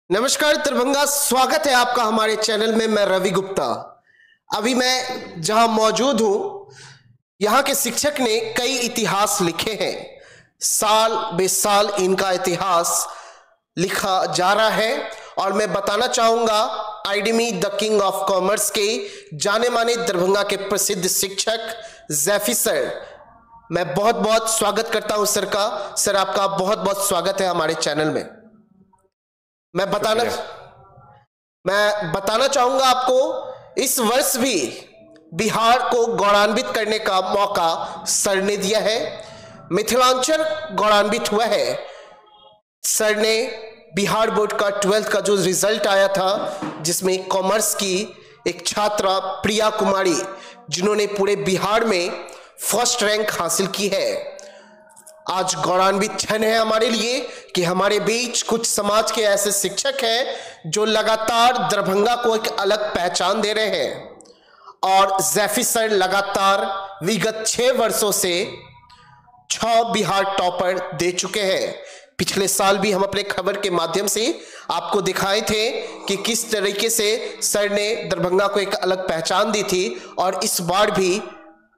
नमस्कार दरभंगा, स्वागत है आपका हमारे चैनल में। मैं रवि गुप्ता। अभी मैं जहां मौजूद हूं, यहां के शिक्षक ने कई इतिहास लिखे हैं। साल बेसाल इनका इतिहास लिखा जा रहा है और मैं बताना चाहूंगा आईडीमी द किंग ऑफ कॉमर्स के जाने माने दरभंगा के प्रसिद्ध शिक्षक जैफी सर। मैं बहुत बहुत स्वागत करता हूं सर का। सर आपका बहुत बहुत स्वागत है हमारे चैनल में। मैं बताना चाहूंगा आपको, इस वर्ष भी बिहार को गौरवान्वित करने का मौका सर ने दिया है। मिथिलांचल गौरवान्वित हुआ है। सर ने बिहार बोर्ड का 12th का जो रिजल्ट आया था, जिसमें कॉमर्स की एक छात्रा प्रिया कुमारी, जिन्होंने पूरे बिहार में फर्स्ट रैंक हासिल की है, आज गौरवान्वित क्षण है हमारे लिए कि हमारे बीच कुछ समाज के ऐसे शिक्षक हैं जो लगातार दरभंगा को एक अलग पहचान दे रहे हैं। और जैफी सर लगातार विगत 6 वर्षों से 6 बिहार टॉपर दे चुके हैं। पिछले साल भी हम अपने खबर के माध्यम से आपको दिखाए थे कि किस तरीके से सर ने दरभंगा को एक अलग पहचान दी थी, और इस बार भी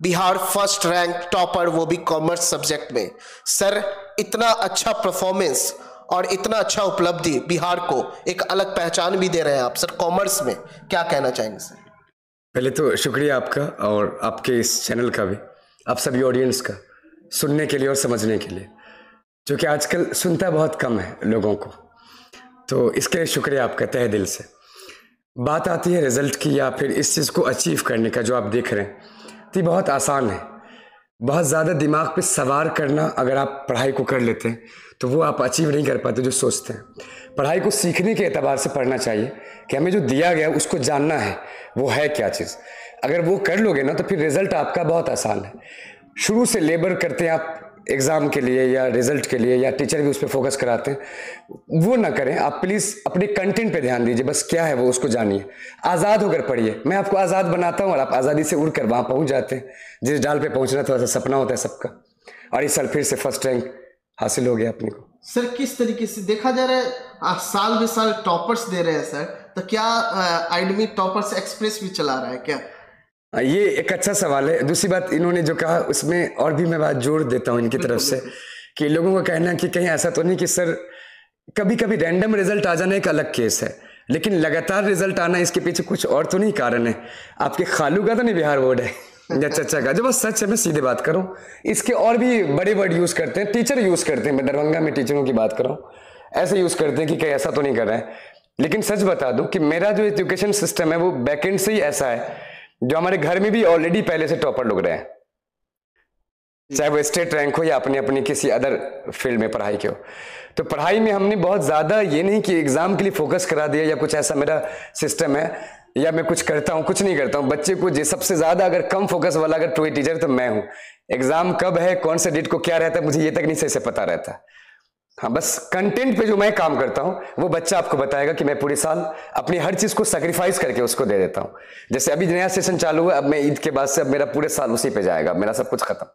बिहार फर्स्ट रैंक टॉपर, वो भी कॉमर्स सब्जेक्ट में। सर इतना अच्छा परफॉर्मेंस और इतना अच्छा उपलब्धि, बिहार को एक अलग पहचान भी दे रहे हैं आप सर कॉमर्स में, क्या कहना चाहेंगे सर? पहले तो शुक्रिया आपका और आपके इस चैनल का भी, आप सभी ऑडियंस का सुनने के लिए और समझने के लिए, जो कि आजकल सुनता बहुत कम है लोगों को, तो इसके लिए शुक्रिया आपका तहे दिल से। बात आती है रिजल्ट की या फिर इस चीज़ को अचीव करने का जो आप देख रहे हैं, तो ये बहुत आसान है। बहुत ज़्यादा दिमाग पे सवार करना, अगर आप पढ़ाई को कर लेते हैं तो वो आप अचीव नहीं कर पाते जो सोचते हैं। पढ़ाई को सीखने के एतबार से पढ़ना चाहिए कि हमें जो दिया गया उसको जानना है वो है क्या चीज़। अगर वो कर लोगे ना तो फिर रिजल्ट आपका बहुत आसान है। शुरू से लेबर करते हैं आप एग्ज़ाम के लिए या रिजल्ट के लिए, या टीचर भी उस पर फोकस कराते हैं, वो ना करें आप। प्लीज़ अपने कंटेंट पे ध्यान दीजिए, बस क्या है वो उसको जानिए, आज़ाद होकर पढ़िए। मैं आपको आज़ाद बनाता हूँ और आप आज़ादी से उड़कर वहाँ पहुँच जाते हैं जिस डाल पे पहुँचना थोड़ा सा सपना होता है सबका। और इस साल फिर से फर्स्ट रैंक हासिल हो गया अपने को। सर किस तरीके से देखा जा रहा है, आप साल बे साल टॉपर्स दे रहे हैं सर, तो क्या आईडीमी टॉपर्स एक्सप्रेस भी चला रहा है क्या? ये एक अच्छा सवाल है। दूसरी बात इन्होंने जो कहा उसमें और भी मैं बात जोड़ देता हूँ इनकी तरफ से, कि लोगों का कहना है कि कहीं ऐसा तो नहीं कि सर कभी कभी रैंडम रिजल्ट आ जाना एक अलग केस है, लेकिन लगातार रिजल्ट आना इसके पीछे कुछ और तो नहीं कारण है। आपके खालू का तो नहीं बिहार बोर्ड है या चचा का, जो बस सच है, मैं सीधे बात करूँ। इसके और भी बड़े वर्ड यूज करते हैं, टीचर यूज करते हैं, मैं दरभंगा में टीचरों की बात कर रहा हूँ, ऐसे यूज करते हैं कि कहीं ऐसा तो नहीं कर रहे हैं। लेकिन सच बता दूं कि मेरा जो एजुकेशन सिस्टम है वो बैकएंड से ही ऐसा है, जो हमारे घर में भी ऑलरेडी पहले से टॉपर लोग रहे हैं, चाहे वो स्टेट रैंक हो या अपनी अपनी किसी अदर फील्ड में पढ़ाई के हो। तो पढ़ाई में हमने बहुत ज़्यादा ये नहीं कि एग्जाम के लिए फोकस करा दिया या कुछ ऐसा मेरा सिस्टम है, या मैं कुछ करता हूँ, कुछ नहीं करता हूँ। बच्चे को जो सबसे ज़्यादा अगर कम फोकस वाला अगर कोई टीचर तो मैं हूँ। एग्जाम कब है, कौन से डेट को क्या रहता है, मुझे ये तक नहीं सही से पता रहता। हाँ, बस कंटेंट पे जो मैं काम करता हूँ वो बच्चा आपको बताएगा कि मैं पूरे साल अपनी हर चीज़ को सैक्रिफाइस करके उसको दे देता हूँ। जैसे अभी नया सेशन चालू हुआ, अब मैं ईद के बाद से अब मेरा पूरे साल उसी पे जाएगा, मेरा सब कुछ खत्म।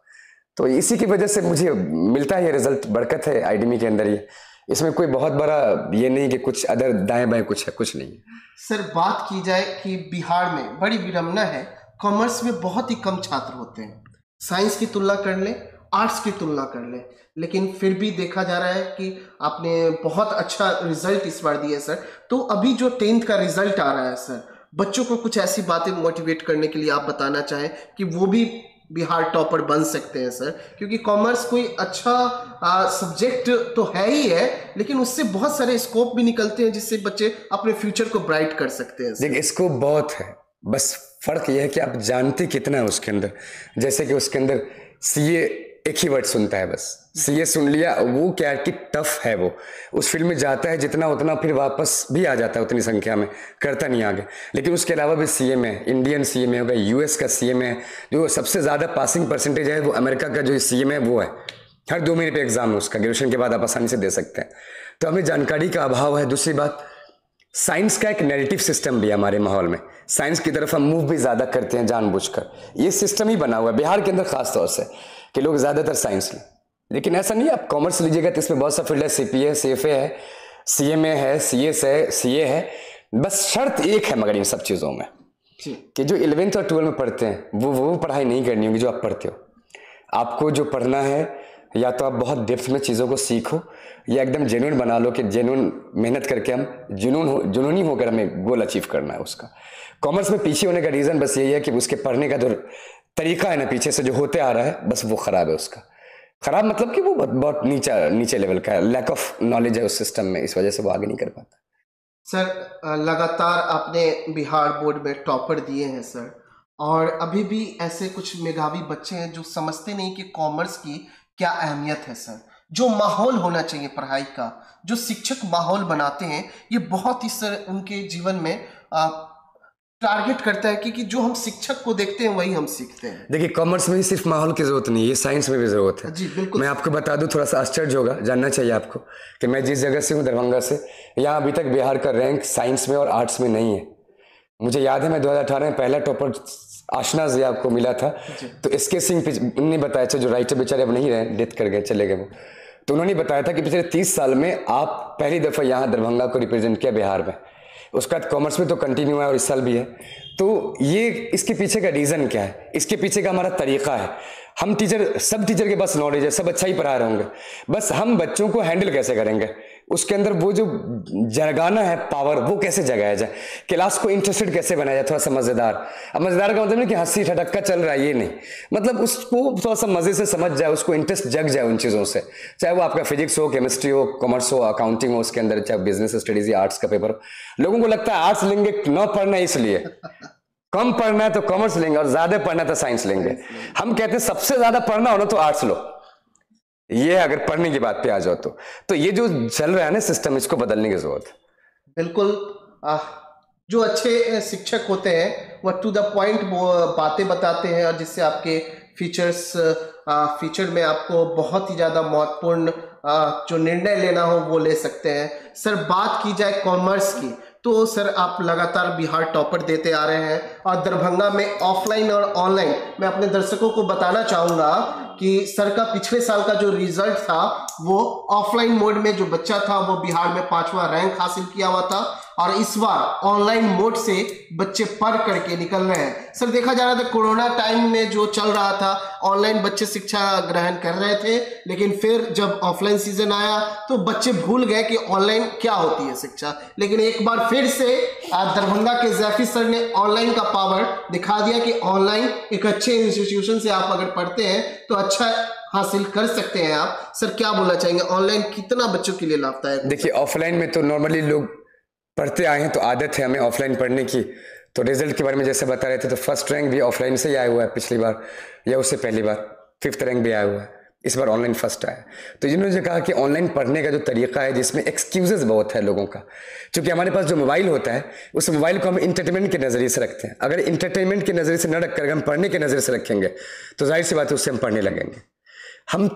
तो इसी की वजह से मुझे मिलता है ये रिजल्ट, बरकत है आईडीमी के अंदर। ये इसमें कोई बहुत बड़ा ये नहीं कि कुछ अदर दाएं बाएं कुछ है, कुछ नहीं है। सर बात की जाए कि बिहार में बड़ी विडंबना है, कॉमर्स में बहुत ही कम छात्र होते हैं। साइंस की तुलना कर लें, आर्ट्स की तुलना कर लें, लेकिन फिर भी देखा जा रहा है कि आपने बहुत अच्छा रिजल्ट इस बार दिया सर। तो अभी जो 10th का रिजल्ट आ रहा है सर, बच्चों को कुछ ऐसी बातें मोटिवेट करने के लिए आप बताना चाहें कि वो भी बिहार टॉपर बन सकते हैं सर, क्योंकि कॉमर्स कोई अच्छा सब्जेक्ट तो है ही है, लेकिन उससे बहुत सारे स्कोप भी निकलते हैं जिससे बच्चे अपने फ्यूचर को ब्राइट कर सकते हैं। देखिए स्कोप बहुत है, बस फर्क यह है कि आप जानते कितना है उसके अंदर। जैसे कि उसके अंदर सीए एक ही वर्ड सुनता है, बस सीए सुन लिया, वो क्या है कि टफ है, वो उस फील्ड में जाता है जितना उतना फिर वापस भी आ जाता है उतनी संख्या में, करता नहीं आगे। लेकिन उसके अलावा भी सीए में, इंडियन सीए में हो गया, यूएस का सीए में, जो सबसे ज़्यादा पासिंग परसेंटेज है वो अमेरिका का जो सीए में वो है। हर 2 महीने पे एग्जाम है उसका, ग्रेजुएशन के बाद आप आसानी से दे सकते हैं। तो हमें जानकारी का अभाव है। दूसरी बात, साइंस का एक नेगेटिव सिस्टम भी है हमारे माहौल में, साइंस की तरफ हम मूव भी ज़्यादा करते हैं जानबूझकर। ये सिस्टम ही बना हुआ है बिहार के अंदर खास तौर से कि लोग ज़्यादातर साइंस लें, लेकिन ऐसा नहीं है। आप कॉमर्स लीजिएगा तो इसमें बहुत सा फील्ड है, सीपीए, सीएफए है, सीए में है, सीएस है, सीए है, बस शर्त एक है मगर इन सब चीज़ों में कि जो 11th और 12 में पढ़ते हैं वो पढ़ाई नहीं करनी होगी जो आप पढ़ते हो। आपको जो पढ़ना है या तो आप बहुत डेप्थ में चीज़ों को सीखो या एकदम जेन्युइन बना लो कि जेन्युइन मेहनत करके हम जुनूनी होकर हमें गोल अचीव करना है उसका। कॉमर्स में पीछे होने का रीज़न बस यही है कि उसके पढ़ने का जो तरीका है ना पीछे से जो होते आ रहा है बस वो ख़राब है उसका। ख़राब मतलब कि वो बहुत नीचे लेवल का है, लैक ऑफ नॉलेज है उस सिस्टम में, इस वजह से वो आगे नहीं कर पाता। सर लगातार आपने बिहार बोर्ड में टॉपर दिए हैं सर, और अभी भी ऐसे कुछ मेधावी बच्चे हैं जो समझते नहीं कि कॉमर्स की क्या अहमियत है सर। जो माहौल होना चाहिए पढ़ाई का, जो शिक्षक माहौल बनाते हैं, ये बहुत ही सर उनके जीवन में टारगेट करता है कि जो हम शिक्षक को देखते हैं वही हम सीखते हैं। देखिए कॉमर्स में ही सिर्फ माहौल की जरूरत नहीं है, ये साइंस में भी जरूरत है। जी बिल्कुल। मैं आपको बता दूं, थोड़ा सा आश्चर्य होगा, जानना चाहिए आपको कि मैं जिस जगह से हूँ दरभंगा से, यहाँ अभी तक बिहार का रैंक साइंस में और आर्ट्स में नहीं है। मुझे याद है मैं 2018 में पहला टॉपर आशना जिया को मिला था, तो एसके सिंह ने बताया था, जो राइटर बेचारे अब नहीं रहे, डेथ कर गए, चले गए वो, तो उन्होंने बताया था कि पिछले 30 साल में आप पहली दफ़ा यहाँ दरभंगा को रिप्रेजेंट किया बिहार में। उसका कॉमर्स में तो कंटिन्यू है और इस साल भी है। तो ये इसके पीछे का रीज़न क्या है, इसके पीछे का हमारा तरीका है। हम टीचर, सब टीचर के पास नॉलेज है, सब अच्छा ही पढ़ा रहे होंगे, बस हम बच्चों को हैंडल कैसे करेंगे, उसके अंदर वो जो जगाना है पावर, वो कैसे जगाया जाए, क्लास को इंटरेस्टेड कैसे बनाया जाए, थोड़ा सा मज़ेदार। अब मज़ेदार का मतलब नहीं कि हंसी ठटक्का चल रहा है, ये नहीं, मतलब उसको थोड़ा सा मज़े से समझ जाए, उसको इंटरेस्ट जग जाए उन चीज़ों से, चाहे वो आपका फिजिक्स हो, केमिस्ट्री हो, कॉमर्स हो, अकाउंटिंग हो, उसके अंदर चाहे बिजनेस स्टडीज या आर्ट्स का पेपर हो। लोगों को लगता है आर्ट्स लेंगे न पढ़ना, इसलिए कम पढ़ना है तो कॉमर्स लेंगे और ज्यादा पढ़ना है तो साइंस लेंगे। हम कहते हैं सबसे ज्यादा पढ़ना हो ना तो आर्ट्स लो, ये अगर पढ़ने की बात पे आ जाओ तो ये जो चल रहा है ना सिस्टम, इसको बदलने की जरूरत है। बिल्कुल। जो अच्छे शिक्षक होते हैं वो टू द पॉइंट बातें बताते हैं, और जिससे आपके फीचर में आपको बहुत ही ज़्यादा महत्वपूर्ण जो निर्णय लेना हो वो ले सकते हैं। सर बात की जाए कॉमर्स की, तो सर आप लगातार बिहार टॉपर देते आ रहे हैं, और दरभंगा में ऑफलाइन और ऑनलाइन, मैं अपने दर्शकों को बताना चाहूँगा कि सर का पिछले साल का जो रिजल्ट था वो ऑफलाइन मोड में जो बच्चा था वो बिहार में 5वां रैंक हासिल किया हुआ था, और इस बार ऑनलाइन मोड से बच्चे पढ़ करके निकल रहे हैं। सर देखा जा रहा था कोरोना टाइम में जो चल रहा था, ऑनलाइन बच्चे शिक्षा ग्रहण कर रहे थे, लेकिन फिर जब ऑफलाइन सीजन आया तो बच्चे भूल गए कि ऑनलाइन क्या होती है शिक्षा। लेकिन एक बार फिर से दरभंगा के जैफी सर ने ऑनलाइन का पावर दिखा दिया कि ऑनलाइन एक अच्छे इंस्टीट्यूशन से आप अगर पढ़ते हैं तो अच्छा हासिल कर सकते हैं आप। सर क्या बोलना चाहेंगे, ऑनलाइन कितना बच्चों के लिए लाभदायक है? देखिए ऑफलाइन में तो नॉर्मली लोग पढ़ते आए हैं, तो आदत है हमें ऑफलाइन पढ़ने की। तो रिजल्ट के बारे में जैसे बता रहे थे, तो फर्स्ट रैंक भी ऑफलाइन से ही आया हुआ है, पिछली बार या उससे पहली बार 5th रैंक भी आया हुआ है, इस बार ऑनलाइन फर्स्ट आया। तो जिन्होंने कहा कि ऑनलाइन पढ़ने का जो तरीका है जिसमें एक्सक्यूजेस बहुत है लोगों का, क्योंकि हमारे पास जो मोबाइल होता है उस मोबाइल को हम इंटरटेनमेंट के नज़रिए से रखते हैं। अगर इंटरटेनमेंट के नज़रिए से न रख कर हम पढ़ने के नज़रिए से रखेंगे तो जाहिर सी बात है उससे हम पढ़ने लगेंगे। हम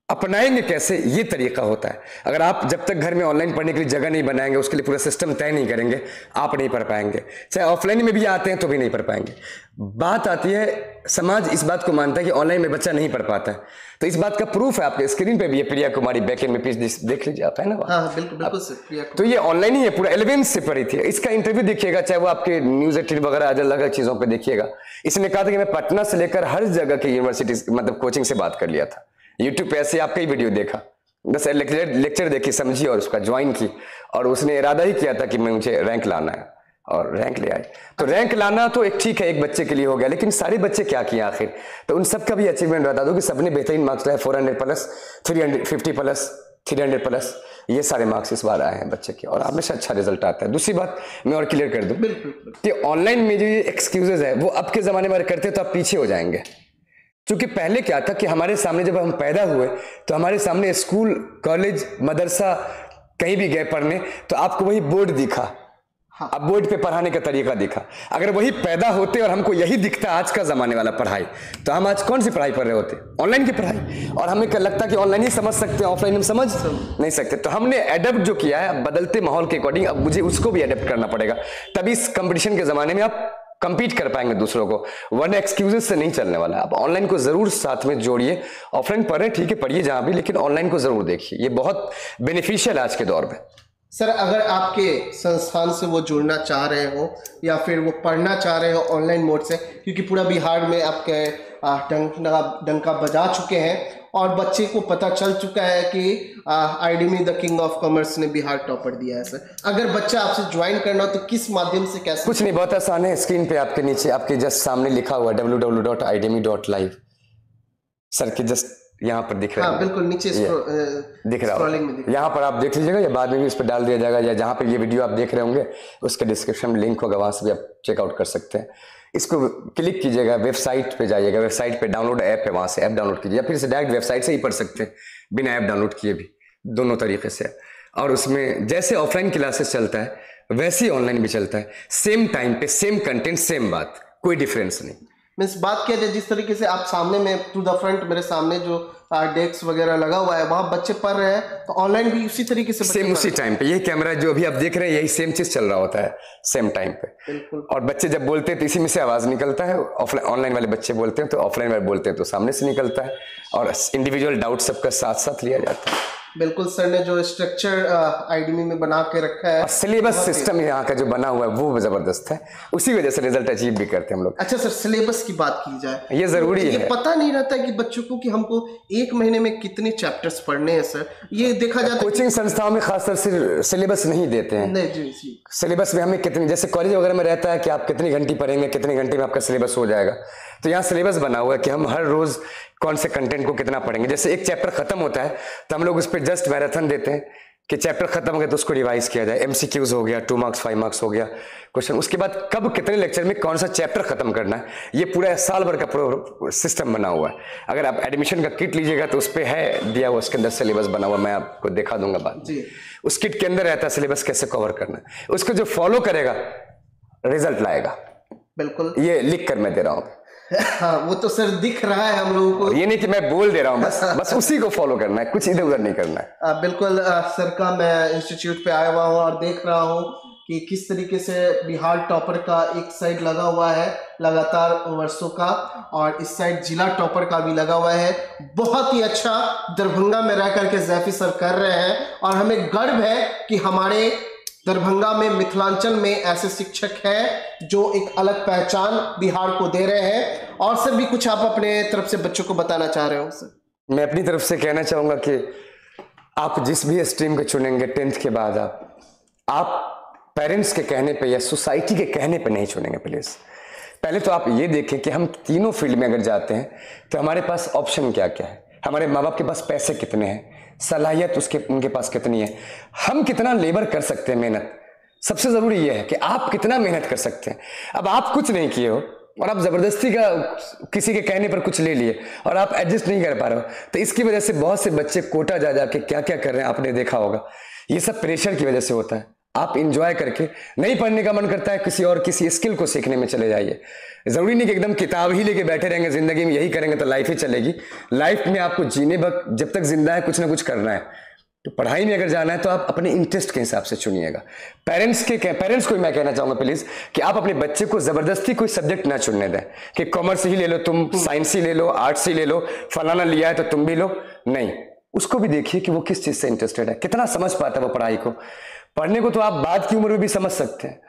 अपनाएंगे कैसे, ये तरीका होता है। अगर आप जब तक घर में ऑनलाइन पढ़ने के लिए जगह नहीं बनाएंगे, उसके लिए पूरा सिस्टम तय नहीं करेंगे, आप नहीं पढ़ पाएंगे। चाहे ऑफलाइन में भी आते हैं तो भी नहीं पढ़ पाएंगे। बात आती है, समाज इस बात को मानता है कि ऑनलाइन में बच्चा नहीं पढ़ पाता है, तो इस बात का प्रूफ है आपके स्क्रीन पे भी है, प्रिया कुमारी बैकएंड में पीछे देख लीजिए आप, है ना? हाँ, बिल्कुल सर। तो ये ऑनलाइन ही है, पूरा 11th से पढ़ी थी। इसका इंटरव्यू देखिएगा, चाहे वो आपके न्यूज 18 वगैरह अलग अलग चीजों पर देखिएगा। इसने कहा था कि मैं पटना से लेकर हर जगह की यूनिवर्सिटी मतलब कोचिंग से बात कर लिया था। यूट्यूब पे ऐसे आपका ही वीडियो देखा, बस लेक्चर देखी, समझी और उसका ज्वाइन की, और उसने इरादा ही किया था कि मुझे रैंक लाना है, और रैंक ले आए। तो रैंक लाना तो एक ठीक है, एक बच्चे के लिए हो गया, लेकिन सारे बच्चे क्या किए आखिर? तो उन सब का भी अचीवमेंट बता दो कि सबने बेहतरीन मार्क्स लाए, 400 प्लस, 350 प्लस, 300 प्लस, ये सारे मार्क्स इस बार आए हैं बच्चे के, और हमेशा अच्छा रिजल्ट आता है। दूसरी बात मैं और क्लियर कर दूं कि ऑनलाइन में जो ये एक्सक्यूजेज है वो अब के जमाने में करते तो आप पीछे हो जाएंगे। क्योंकि पहले क्या था कि हमारे सामने जब हम पैदा हुए तो हमारे सामने स्कूल, कॉलेज, मदरसा, कहीं भी गए पढ़ने तो आपको वही बोर्ड दिखा। हाँ। अब बोर्ड पे पढ़ाने का तरीका दिखा। अगर वही पैदा होते और हमको यही दिखता आज का जमाने वाला पढ़ाई, तो हम आज कौन सी पढ़ाई पढ़ रहे होते? ऑनलाइन की पढ़ाई। और हमें क्या लगता कि ऑनलाइन ही समझ सकते हैं, ऑफलाइन हम समझ नहीं सकते। तो हमने एडेप्ट जो किया है बदलते माहौल के अकॉर्डिंग, अब मुझे उसको भी एडेप्ट करना पड़ेगा, तभी इस कंपटीशन के जमाने में आप कंपीट कर पाएंगे दूसरों को, वरना एक्सक्यूजेस से नहीं चलने वाला। आप ऑनलाइन को जरूर साथ में जोड़िए। ऑफलाइन पढ़ रहे ठीक है, पढ़िए जहां भी, लेकिन ऑनलाइन को जरूर देखिए, ये बहुत बेनिफिशियल है आज के दौर में। सर अगर आपके संस्थान से वो जुड़ना चाह रहे हो या फिर वो पढ़ना चाह रहे हो ऑनलाइन मोड से, क्योंकि पूरा बिहार में आपके डंका बजा चुके हैं और बच्चे को पता चल चुका है कि आईडीमी द किंग ऑफ कॉमर्स ने बिहार टॉपर दिया है, सर अगर बच्चा आपसे ज्वाइन करना हो तो किस माध्यम से, कैसे? कुछ नहीं, बहुत आसान है। स्क्रीन पे आपके नीचे आपके जस्ट सामने लिखा हुआ www.idemi.live सर के जस्ट यहाँ पर दिख रहा है। हाँ बिल्कुल नीचे दिख रहा है, यहाँ पर आप देख लीजिएगा या बाद में भी उस पर डाल दिया जाएगा, या जहाँ पर ये वीडियो आप देख रहे होंगे उसके डिस्क्रिप्शन में लिंक होगा, वहाँ से भी आप चेकआउट कर सकते हैं। इसको क्लिक कीजिएगा, वेबसाइट पे जाइएगा, वेबसाइट पे डाउनलोड ऐप है, वहाँ से ऐप डाउनलोड कीजिए या फिर से डायरेक्ट वेबसाइट से ही पढ़ सकते हैं बिना ऐप डाउनलोड किए भी, दोनों तरीके से। और उसमें जैसे ऑफलाइन क्लासेस चलता है वैसे ही ऑनलाइन भी चलता है, सेम टाइम पे सेम कंटेंट सेम बात, कोई डिफरेंस नहीं। मीन्स बात किया जाए जिस तरीके से आप सामने में टू द फ्रंट मेरे सामने जो डेस्क वगैरह लगा हुआ है वहां बच्चे पढ़ रहे हैं, तो ऑनलाइन भी उसी तरीके से सेम उसी टाइम पे, यही कैमरा जो अभी आप देख रहे हैं यही सेम चीज चल रहा होता है सेम टाइम पे। और बच्चे जब बोलते हैं तो इसी में से आवाज निकलता है, ऑफलाइन ऑनलाइन वाले बच्चे बोलते हैं तो ऑफलाइन वाले बोलते हैं तो सामने से निकलता है, और इंडिविजुअल डाउट सबका साथ साथ लिया जाता है। बिल्कुल सर ने जो स्ट्रक्चर आईडीमी में बना के रखा है, सिलेबस सिस्टम यहाँ का जो बना हुआ है वो जबरदस्त है, उसी वजह से रिजल्ट अचीव भी करते हैं हम लोग। अच्छा सर, सिलेबस की बात की जाए, ये जरूरी है। ये पता नहीं रहता कि बच्चों को कि हमको एक महीने में कितने चैप्टर्स पढ़ने हैं सर, ये देखा जाता है। कोचिंग संस्थाओं में खासतौर से सिलेबस नहीं देते हैं। नहीं जी। सिलेबस में हमें कितनी, जैसे कॉलेज वगैरह में रहता है कि आप कितनी घंटी पढ़ेंगे, कितने घंटे में आपका सिलेबस हो जाएगा, तो यहाँ सिलेबस बना हुआ है कि हम हर रोज कौन से कंटेंट को कितना पढ़ेंगे। जैसे एक चैप्टर खत्म होता है तो हम लोग उस पर जस्ट मैराथन देते हैं कि चैप्टर खत्म हो गया तो उसको रिवाइज किया जाए, एमसीक्यूज हो गया, 2 मार्क्स 5 मार्क्स हो गया क्वेश्चन, उसके बाद कब कितने लेक्चर में कौन सा चैप्टर खत्म करना है, ये पूरा साल भर का सिस्टम बना हुआ है। अगर आप एडमिशन का किट लीजिएगा तो उस पर है दिया हुआ, उसके अंदर सिलेबस बना हुआ, मैं आपको दिखा दूंगा बाद में। उस किट के अंदर रहता है सिलेबस कैसे कवर करना है, उसको जो फॉलो करेगा रिजल्ट लाएगा। बिल्कुल, ये लिख कर मैं दे रहा हूँ। हाँ, वो तो सर दिख रहा है हम लोगों को, ये नहीं कि मैं बोल दे रहा हूँ, बस उसी को फॉलो करना है, कुछ इधर उधर नहीं करना है। बिल्कुल सर का मैं इंस्टीट्यूट पे आया हुआ हूँ और देख रहा हूँ कि किस तरीके से बिहार टॉपर का एक साइड लगा हुआ है लगातार वर्षों का, और इस साइड जिला टॉपर का भी लगा हुआ है। बहुत ही अच्छा दरभंगा में रह करके जैफी सर कर रहे हैं, और हमें गर्व है कि हमारे दरभंगा में, मिथिलांचल में ऐसे शिक्षक हैं जो एक अलग पहचान बिहार को दे रहे हैं। और सर भी कुछ आप अपने तरफ से बच्चों को बताना चाह रहे हो? सर मैं अपनी तरफ से कहना चाहूंगा कि आप जिस भी स्ट्रीम को चुनेंगे 10th के बाद आप पेरेंट्स के कहने पे या सोसाइटी के कहने पे नहीं चुनेंगे। प्लीज पहले तो आप ये देखें कि हम तीनों फील्ड में अगर जाते हैं तो हमारे पास ऑप्शन क्या क्या है, हमारे माँ बाप के पास पैसे कितने हैं, सलाहियत उनके पास कितनी है, हम कितना लेबर कर सकते हैं, मेहनत। सबसे जरूरी यह है कि आप कितना मेहनत कर सकते हैं। अब आप कुछ नहीं किए हो और आप जबरदस्ती का किसी के कहने पर कुछ ले लिए और आप एडजस्ट नहीं कर पा रहे हो, तो इसकी वजह से बहुत से बच्चे कोटा जा जाके क्या क्या कर रहे हैं आपने देखा होगा। ये सब प्रेशर की वजह से होता है। आप इंजॉय करके, नहीं पढ़ने का मन करता है किसी स्किल को सीखने में चले जाइए। जरूरी नहीं कि एकदम किताब ही लेके बैठे रहेंगे, जिंदगी में यही करेंगे तो लाइफ ही चलेगी। लाइफ में आपको जीने वक्त जब तक जिंदा है कुछ ना कुछ करना है, तो पढ़ाई में अगर जाना है तो आप अपने इंटरेस्ट के हिसाब से चुनिएगा। पेरेंट्स को मैं कहना चाहूंगा प्लीज कि आप अपने बच्चे को जबरदस्ती कोई सब्जेक्ट ना चुनने दें कि कॉमर्स ही ले लो तुम, साइंस ही ले लो, आर्ट्स ही ले लो, फलाना लिया है तो तुम भी लो। नहीं, उसको भी देखिए कि वो किस चीज से इंटरेस्टेड है, कितना समझ पाता है वो पढ़ाई को। पढ़ने को तो आप बाद की उम्र में भी समझ सकते हैं,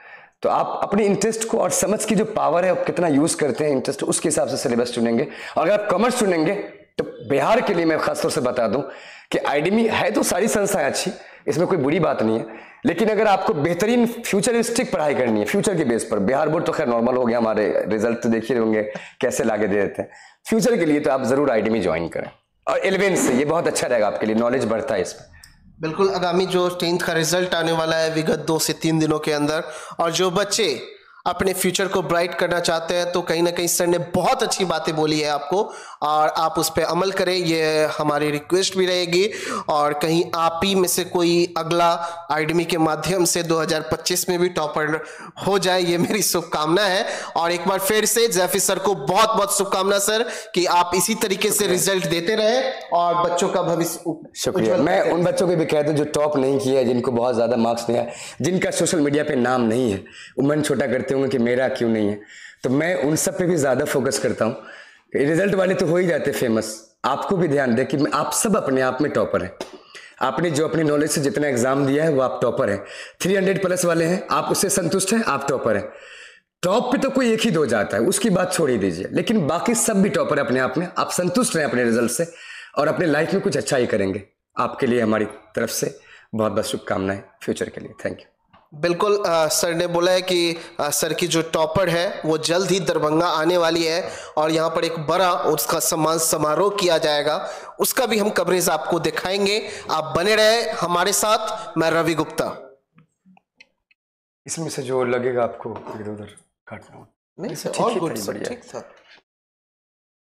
तो आप अपने इंटरेस्ट को और समझ की जो पावर है आप कितना यूज करते हैं इंटरेस्ट, उसके हिसाब से सिलेबस चुनेंगे। और अगर आप कॉमर्स चुनेंगे तो बिहार के लिए मैं खासतौर से बता दूं कि आईडीमी है तो सारी संस्थाएं अच्छी, इसमें कोई बुरी बात नहीं है, लेकिन अगर आपको बेहतरीन फ्यूचरिस्टिक पढ़ाई करनी है फ्यूचर के बेस पर, बिहार बोर्ड तो खैर नॉर्मल हो गया, हमारे रिजल्ट तो देखिए होंगे कैसे लाके दे देते हैं। फ्यूचर के लिए तो आप जरूर आईडीमी ज्वाइन करें, और 11th से ये बहुत अच्छा रहेगा आपके लिए, नॉलेज बढ़ता है इसमें। बिल्कुल, आगामी जो 10th का रिजल्ट आने वाला है विगत 2 से 3 दिनों के अंदर, और जो बच्चे अपने फ्यूचर को ब्राइट करना चाहते हैं तो कहीं ना कहीं सर ने बहुत अच्छी बातें बोली है आपको, और आप उस पर अमल करें, ये हमारी रिक्वेस्ट भी रहेगी। और कहीं आप ही में से कोई अगला आईडीमी के माध्यम से 2025 में भी टॉपर हो जाए, ये मेरी शुभकामना है। और एक बार फिर से जैफी सर को बहुत बहुत शुभकामना सर कि आप इसी तरीके से रिजल्ट देते रहे और बच्चों का भविष्य। शुक्रिया। मैं उन बच्चों को भी कहता हूँ जो टॉप नहीं किया है, जिनको बहुत ज्यादा मार्क्स नहीं आए, जिनका सोशल मीडिया पे नाम नहीं है, वो मन छोटा करते होंगे कि मेरा क्यों नहीं है, तो मैं उन सब पे भी ज्यादा फोकस करता हूँ। रिजल्ट वाले तो हो ही जाते फेमस, आपको भी ध्यान दे कि आप सब अपने आप में टॉपर हैं। आपने जो अपनी नॉलेज से जितना एग्जाम दिया है वो आप टॉपर हैं। 300 प्लस वाले हैं, आप उससे संतुष्ट हैं, आप टॉपर हैं। टॉप पे तो कोई एक ही दो जाता है, उसकी बात छोड़ ही दीजिए, लेकिन बाकी सब भी टॉपर है अपने आप में। आप संतुष्ट रहें अपने रिजल्ट से और अपने लाइफ में कुछ अच्छा ही करेंगे। आपके लिए हमारी तरफ से बहुत बहुत शुभकामनाएं फ्यूचर के लिए। Thank you. बिल्कुल सर ने बोला है कि सर की जो टॉपर है वो जल्द ही दरभंगा आने वाली है और यहाँ पर एक बड़ा उसका सम्मान समारोह किया जाएगा, उसका भी हम कवरेज आपको दिखाएंगे। आप बने रहे हमारे साथ। मैं रवि गुप्ता। इसमें से जो लगेगा आपको इधर उधर काटना नहीं सर, ऑल गुड सर, ठीक था।